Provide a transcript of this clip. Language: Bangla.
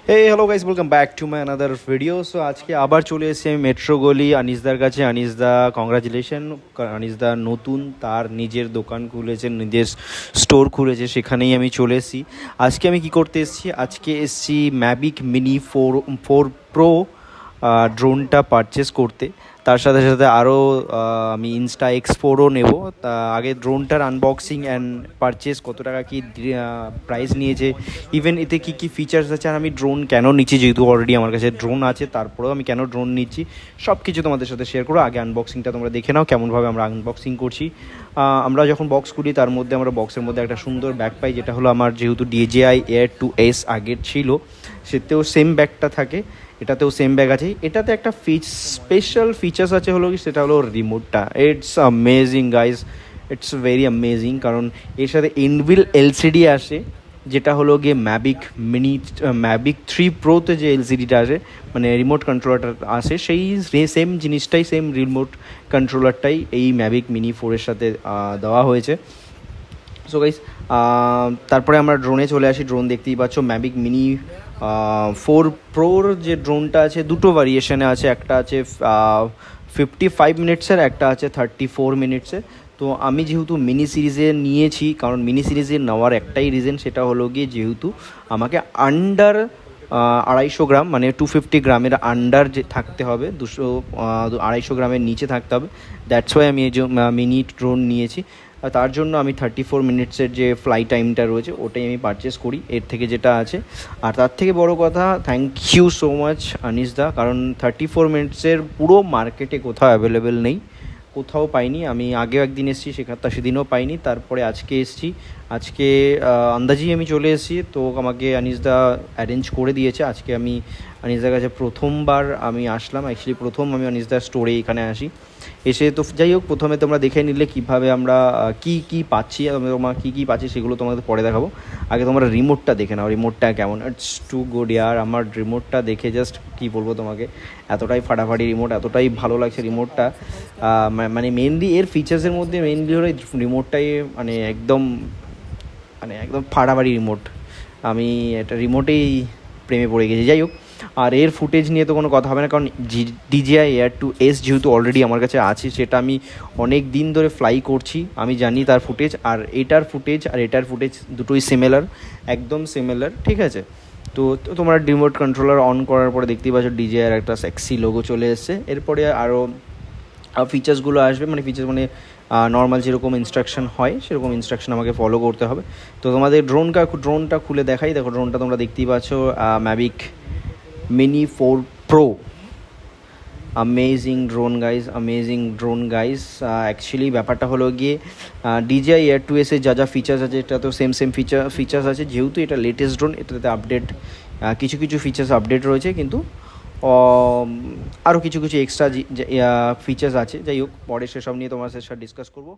Hello guys, welcome back to my another video. So আজকে আবার চলে এসেছি আমি মেট্রো গলি আনিসদার কাছে। আনিসদা, কংগ্রাচুলেশন। আনিসদা নতুন তার নিজের দোকান খুলেছে, নিজের স্টোর খুলেছে, সেখানেই আমি চলে এসেছি। আজকে আমি কি করতে এসেছি? আজকে এসেছি ম্যাভিক মিনি ফোর প্রো ড্রোনটা পারচেস করতে। তার সাথে সাথে আরও আমি ইনস্টা এক্স4ও নেব। তা আগে ড্রোনটার আনবক্সিং অ্যান্ড পারচেস, কত টাকা কী প্রাইস নিয়েছে, ইভেন এতে কী কী ফিচার্স আছে, আর আমি ড্রোন কেন নিচ্ছি, যেহেতু অলরেডি আমার কাছে ড্রোন আছে তারপরেও আমি কেন ড্রোন নিচ্ছি, সব কিছু তোমাদের সাথে শেয়ার করো। আগে আনবক্সিংটা তোমরা দেখে নাও কেমনভাবে আমরা আনবক্সিং করছি। আমরা যখন বক্স খুলি তার মধ্যে আমরা বক্সের মধ্যে একটা সুন্দর ব্যাগ পাই, যেটা হলো আমার যেহেতু DJI Air 2S আগের ছিল, সেতেও সেম ব্যাগটা থাকে, এটাতেও সেম ব্যাগ আছে। এটাতে একটা স্পেশাল ফিচার্স আছে, হলো কি সেটা হলো রিমোটটা। It's amazing guys, it's very amazing, কারণ এর সাথে ইনবিল এলসিডি আসে, যেটা হলো গিয়ে ম্যাভিক 3 প্রোতে যে এলসিডিটা আসে, মানে রিমোট কন্ট্রোলারটা আসে, সেই সেম জিনিসটাই, সেম রিমোট কন্ট্রোলারটাই এই ম্যাভিক মিনি 4-এর সাথে দেওয়া হয়েছে। সো গাইস, তারপরে আমরা ড্রোনে চলে আসি। ড্রোন দেখতেই পাচ্ছ, ম্যাভিক মিনি 4 প্রোর যে ড্রোনটা আছে, দুটো ভ্যারিয়েশনে আছে। একটা আছে 55 মিনিটসের, একটা আছে 34 মিনিটসের। তো আমি যেহেতু মিনি সিরিজে নিয়েছি, কারণ মিনি সিরিজে নেওয়ার একটাই রিজন, সেটা হলো গিয়ে যেহেতু আমাকে আন্ডার 250 গ্রাম, মানে 250 গ্রামের আন্ডার যে থাকতে হবে, 250 গ্রামের নিচে থাকতে হবে। দ্যাটস ওয়াই আমি এই যে মিনি ড্রোন নিয়েছি। আর তার জন্য আমি 34 মিনিটসের যে ফ্লাই টাইমটা রয়েছে ওটাই আমি পারচেস করি এর থেকে যেটা আছে। আর তার থেকে বড় কথা, থ্যাংক ইউ সো মাচ আনিসদা, কারণ 34 মিনিটসের পুরো মার্কেটে কোথাও অ্যাভেলেবেল নেই, কোথাও পাইনি। আমি আগেও একদিন এসেছি, সেদিনও পাইনি, তারপরে আজকে এসেছি। আজকে আন্দাজি আমি চলে এসেছি, তো আমাকে আনিসদা অ্যারেঞ্জ করে দিয়েছে। আজকে আমি আনিসদার কাছে প্রথমবার আমি আসলাম, অ্যাকচুয়ালি প্রথম আমি আনিসদার স্টোরে এখানে আসি। এসে তো যাই হোক, প্রথমে তোমরা দেখে নিলে কীভাবে আমরা কী পাচ্ছি, তোমরা কী পাচ্ছি সেগুলো তোমাদের পরে দেখাবো। আগে তোমরা রিমোটটা দেখে নাও, রিমোটটা কেমন। ইটস টু গুড ইয়ার। আমার রিমোটটা দেখে জাস্ট কী বলবো তোমাকে, এতটাই ফাটাফাটি রিমোট, এতটাই ভালো লাগছে রিমোটটা। মানে মেনলি এর ফিচার্সের মধ্যে মেনলি হলো রিমোটটাই, মানে একদম ফাটাফাটি রিমোট। আমি একটা রিমোটেই প্রেমে পড়ে গেছি। যাই হোক, আর এর ফুটেজ নিয়ে তো কোনো কথা হবে না, কারণ DJI Air 2S যেহেতু অলরেডি আমার কাছে আছে, সেটা আমি অনেক দিন ধরে ফ্লাই করছি, আমি জানি তার ফুটেজ। আর এটার ফুটেজ দুটোই সিমিলার, একদম সিমিলার, ঠিক আছে। তো তোমরা রিমোট কন্ট্রোলার অন করার পরে দেখতেই পাচ্ছ DJI এর একটা সেক্সি লোগো চলে এসছে। এরপরে আরও ফিচার্সগুলো আসবে, মানে নর্মাল যেরকম ইনস্ট্রাকশন হয় সেরকম ইনস্ট্রাকশন আমাকে ফলো করতে হবে। তো তোমাদের ড্রোনটা খুলে দেখাই। দেখো, ড্রোনটা তোমরা দেখতেই পাচ্ছ, Mavic mini 4 pro. Amazing drone guys. Actually ব্যাপারটা হলো গিয়ে DJI Air 2S এর যা ফিচার্স আছে, এটা তো সেম ফিচার্স আছে, যেহেতু এটা লেটেস্ট ড্রোন, এটাতে আপডেট কিছু ফিচার্স আপডেট রয়েছে, কিন্তু আরও কিছু এক্সট্রা ফিচার্স আছে। যাই হোক, পরে সেসব নিয়ে তোমার সাথে ডিসকাস করবো।